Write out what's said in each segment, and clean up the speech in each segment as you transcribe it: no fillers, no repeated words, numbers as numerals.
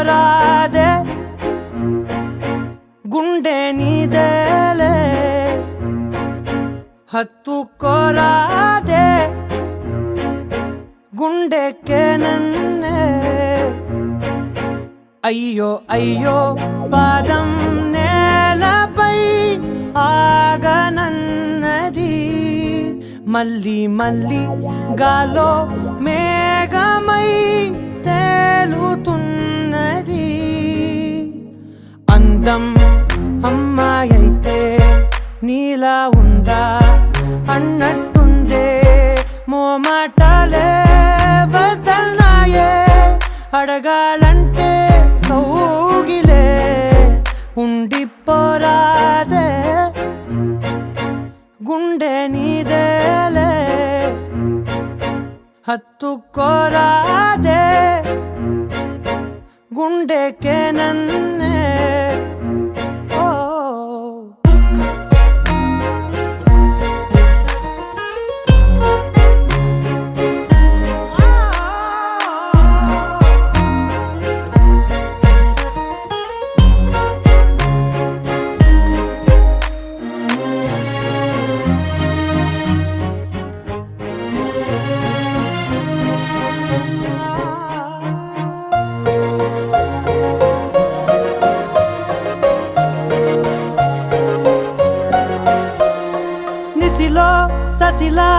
హత్తుకోరాదే గుండె నీదేలే హత్తుకోరాదే గుండెకే నన్నే అయ్యో అయ్యో పాదం నేలపై ఆగనన్నది మళ్ళీ మళ్ళీ గాలో మేఘమై తేలుతున్నది అందం అమ్మాయైతే నీలా ఉందా అన్నట్టుందే మోమాటలే వదల్నాయే అడగాలంటే కౌగిలే ఉండిపోరాదే గుండె నీదేలే హత్తుకోరాదే గుండెకే నన్నే ససిలా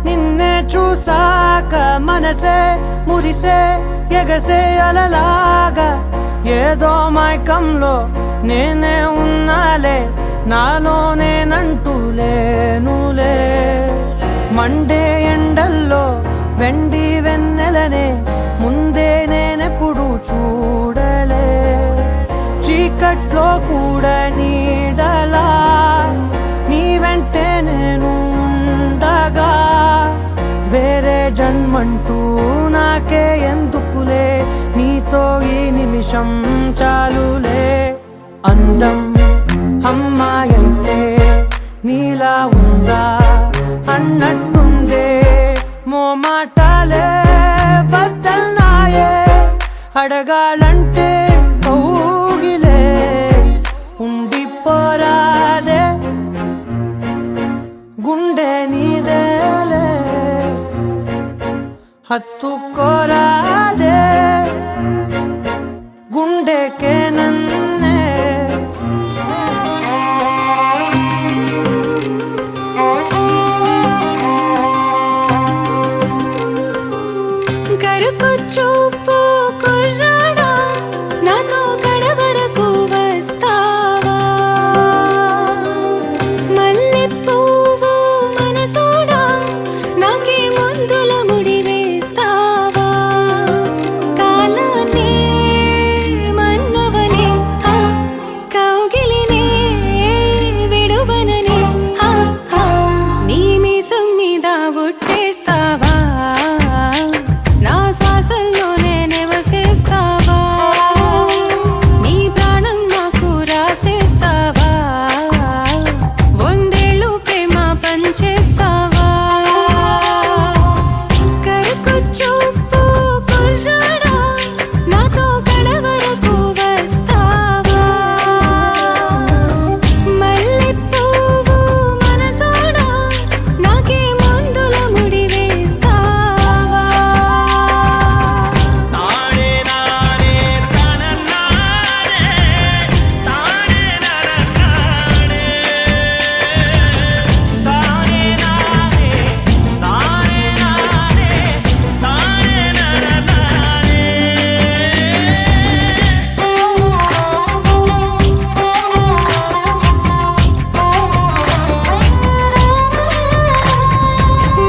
నిన్నే చూసాక మనసే మురిసే ఎగసే అలలాగా ఏదో మైకంలో నేనే ఉన్నాలే నాలో నేనంటూ లేనులే మండే ఎండల్లో వెండి వెన్నెలనే ముందే నేనెప్పుడు చూడలే చీకట్లో కూడా నీడలా నీ వెంటే నేను ఉండగా వేరే జన్మంటూ నాకే ఎందుకులే నీతో ఈ నిమిషం చాలులే అందం అమ్మాయైతే నీలా ఉందా అన్నట్టుందే మోమాటలే వదల్నాయే అడగాలంటే కౌగిలే ఉండిపోరాదే గుండె నీదేలే హత్తుకోరాదే గుండెకే నన్నే కరుకు చూపు కుర్రాడా నాతో కడవరకు వస్తావా మల్లె పువ్వు మనసోడా నాకే మందుల ముడి వేస్తావా కాలానే మన్నవనే కౌగిలినే విడువననే నీ మీసం మీద ఒట్టేస్తావా నా శ్వాసల్లోనే నివసిస్తావా నీ ప్రాణం నాకు రాసేస్తావా వందేళ్ళు ప్రేమ పంచేస్తావా కరుకు చూపు కుర్రాడా నాతో కడవరకు వస్తావా మల్లె పువ్వు మనసోడా నాకే మందుల ముడి వేస్తావా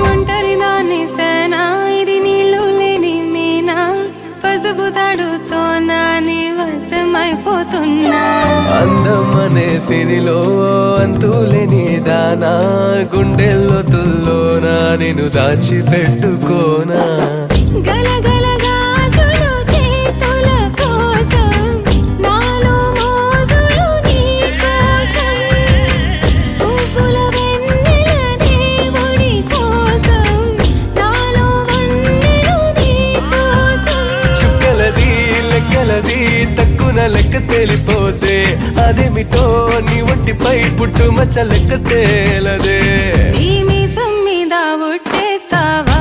ఒంటరిదాన్ని సేనా ఇది నీళ్ళు లేని మీనా పసుపు తాడుతో నాని వశమైపోతున్నా అందమనే సిరిలో అంతులేని దానా గుండెల్లో తుల్లోనా నేను దాచిపెట్టుకోనా గలగల గాజులు చేతుల కోసం నాలో మోజులు నీ కోసం పువ్వుల వెన్నెల దేవుడి కోసం నాలో వన్నెలు నీ కోసం చుక్కలది లెక్కలది తేలిపోతే అదేమిటో నీ ఒంటిపై పుట్టు మచ్చ లెక్క తేలదే. ఈ మీసం మీద ఒట్టేస్తావా,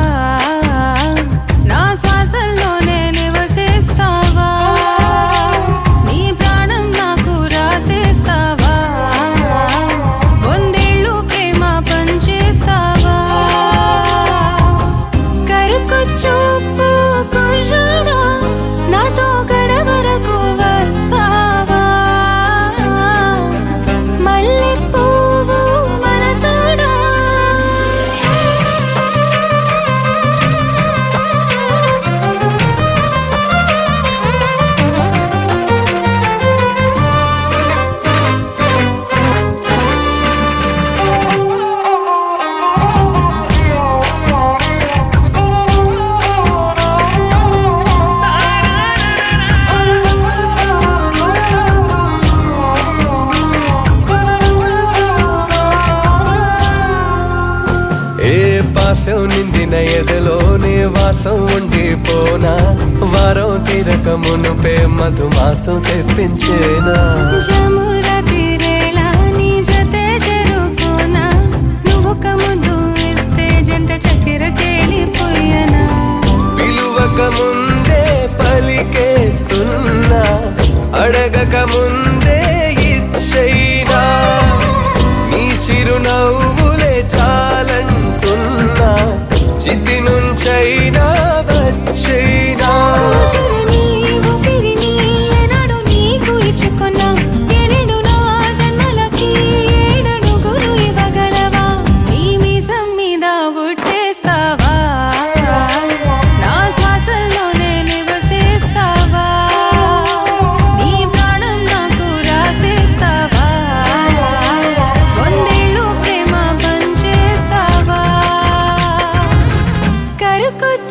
నా శ్వాసల్లోనే నివసిస్తావా, నీ ప్రాణం నాకు రాసేస్తావా, వందేళ్ళు ప్రేమ పంచేస్తావా, కరుకొచ్చూపు కుర్రాడా నాతో గడవరకు వస్తావా, మల్లె పువ్వు మనసాడా. పాసం నిందిన ఎదలోనే వాసం ఉండిపోనా, వారం తీరక మునుపే మధుమాసం తెప్పించేనా. జముల తీరేలా నీ జతే జరుగుకోనా, నువ్వొక ముద్దు ఇస్తే జంట చక్కెర కేలిపోయనా. పిలువక ముందే పలికేస్తున్నా, అడగక ముందే ఇచ్చైనా, నీ చిరునవ్వులే చాలంటున్నా, చితి నుంచైనా వచ్చైనా.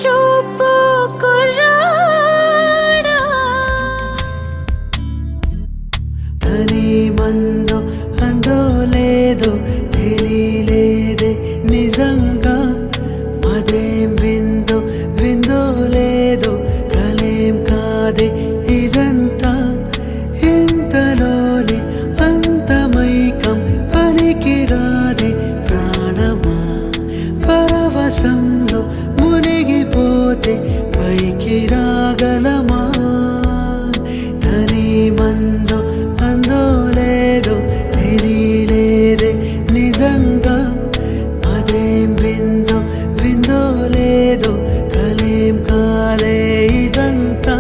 చూపు కుర్రాడా తని మందో అందో లేదో తెలియలేదే నిజంగా, మదేం విందో విందో లేదో కలేం కాదే ఇదంతా, ఇంతలోనే అంతమైకం పనికి రాదే ప్రాణమా, పరవశంలో మునిగిపోతే పైకి రాగలమా. తని మందో అందో లేదో తెలియలేదే నిజంగా, అదేం విందో విందో లేదో కలేం కాదే ఇదంతా.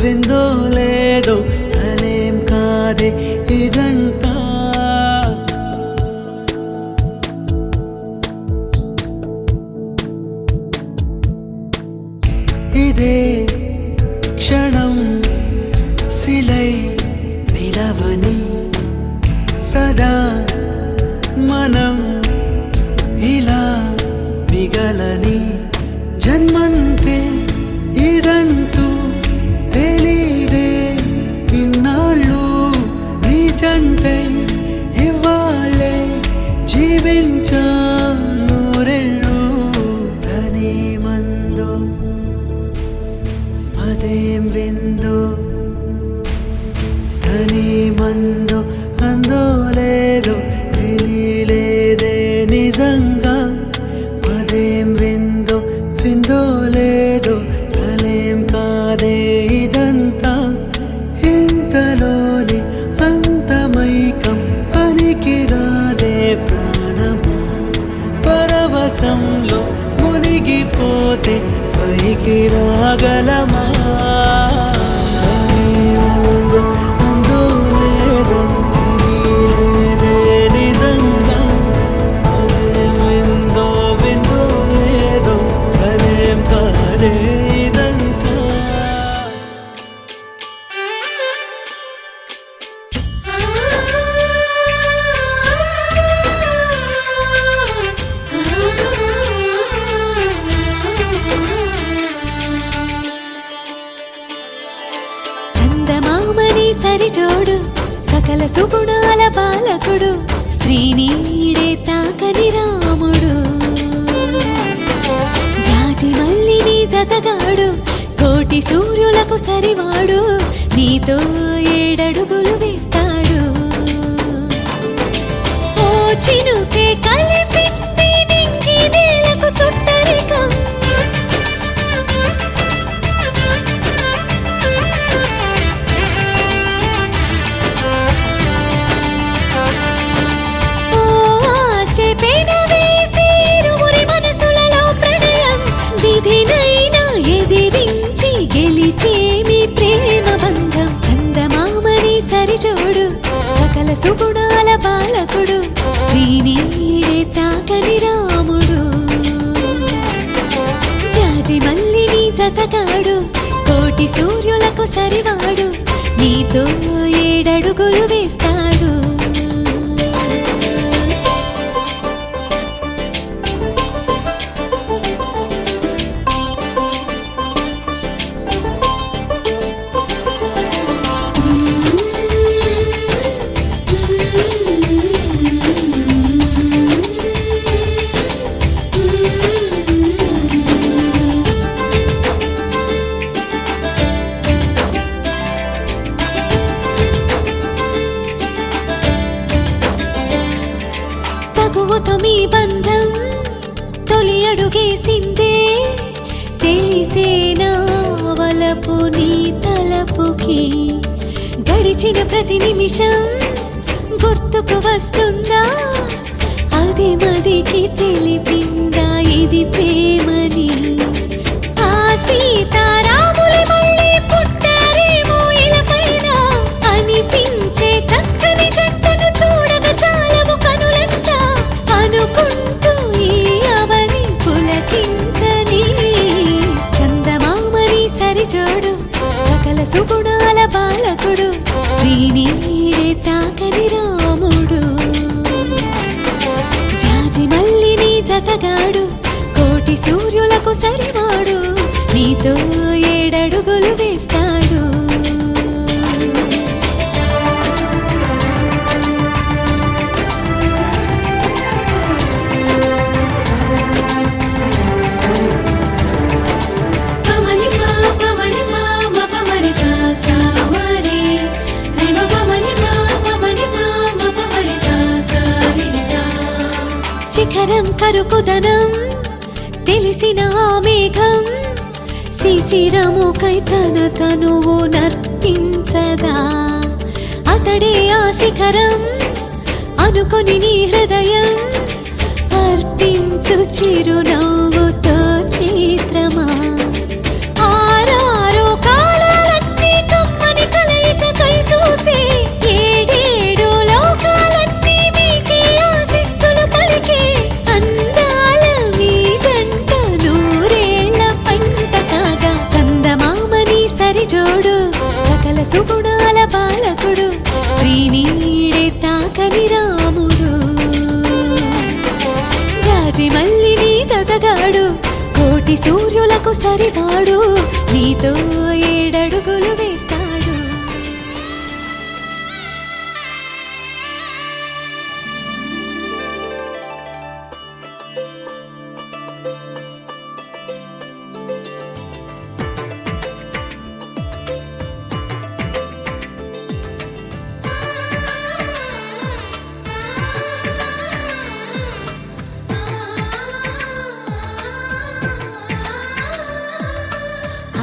విందో లేదో కలేం కాదే ఇదంతా. ఇదే క్షణం శిలై నిలవని, సదా మనం ఇలా మిగలని, జన్మంటే ఇదంటూ తెలీదే ఇన్నాళ్ళు, నిజంటే ఇవ్వాలే జీవించా నూరెళ్ళు. తని మందో అదేం విందో, తని మందో అందో లేదో తెలియలేదే నిజంగా, అదేం విందో విందో లేదో పెట్టి పైకి రాగలమా ఏముందో అందో లేదో తెలియలేదే నిజంగా అదేమిందో విందో లేదో కలేం కాదే ఇదంతా చందమామని సరిజోడు సకల సుగుణాల బాలకుడు స్త్రీనీడే తాకని రాముడు జాజి మల్లిని జతగాడు కోటి సూర్యులకు సరివాడు నీతో 7 అడుగులు వేస్తాడు ఓ చినుకే కలిపింది నింగి నేలకు చుట్టరికం జోడు సకల సుగుణాల బాలకుడు స్త్రీనీడే తాకని రాముడు జాజి మల్లిని జతగాడు కోటి సూర్యులకు సరివాడు నీతో 7 అడుగులు వేస్తాడు తగువతో మీ బంధం తొలి అడుగేసిందే తెలిసే నా వలపు నీ తలపుకి గడిచిన ప్రతి నిమిషం గుర్తుకు వస్తుందా అది మదికి తెలిపిందా ఇది ప్రేమని ఆ సీతారాములు మళ్ళీ పుట్టారేమో ఇలపైన అనిపించే చక్కని జంటను చూడగా చాలవు కనులంట అనుకుంటూ ఈ అవని పులకించని చందమామని సరిజోడు సకల సుగుణాల బాలకుడు స్త్రీనీడే తాకని రాముడు జాజి మల్లిని జతగాడు కోటి సూర్యులకు సరివాడు నీతో 7 అడుగులు వేస్తాడు శిఖరం కరుకుదనం తెలిసిన ఆ మేఘం శిశిరముకై తన తనువు నర్పించదా అతడే ఆ శిఖరం అనుకొని నీ హృదయం అర్పించు చిరునవ్వుతో చిత్రమా ఆరారో కాలాలన్నీ కమ్మని కలయికకై చూసే 7 లోకాలన్నీ మీకే ఆశీస్సులు పలికే అందాల మీ జంట 100 ఏళ్ల పంట కాగా చందమామని సరిజోడు సకల సుగుణాల బాలకుడు స్త్రీనీడే తాకని రాముడు జాజి మల్లిని జతగాడు కోటి సూర్యులకు సరివాడు నీతో 7 అడుగులు వేస్తాడు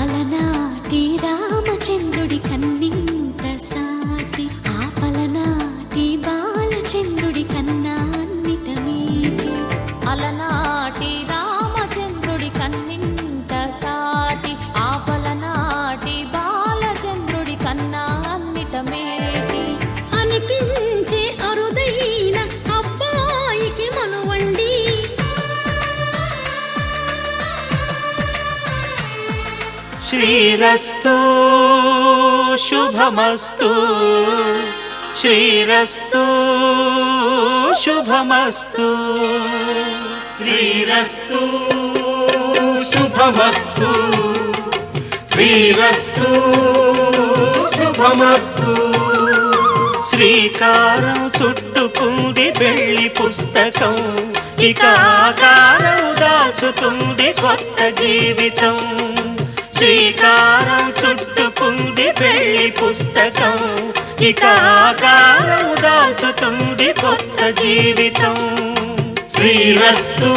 అలనాటి శ్రీరస్తు శుభమస్తు శ్రీరస్తు శుభమస్తు శ్రీరస్తు శుభమస్తు శ్రీరస్తు శుభమస్తు శ్రీకారం చుట్టుకుంది పెళ్లి పుస్తకం ఇక ఆకారం దాచుతుంది కొత్త జీవితం శ్రీకారం చుట్టుకుంది పెళ్లి పుస్తకం ఇక ఆకారం దాచుతుంది కొత్త జీవితం శ్రీరస్తు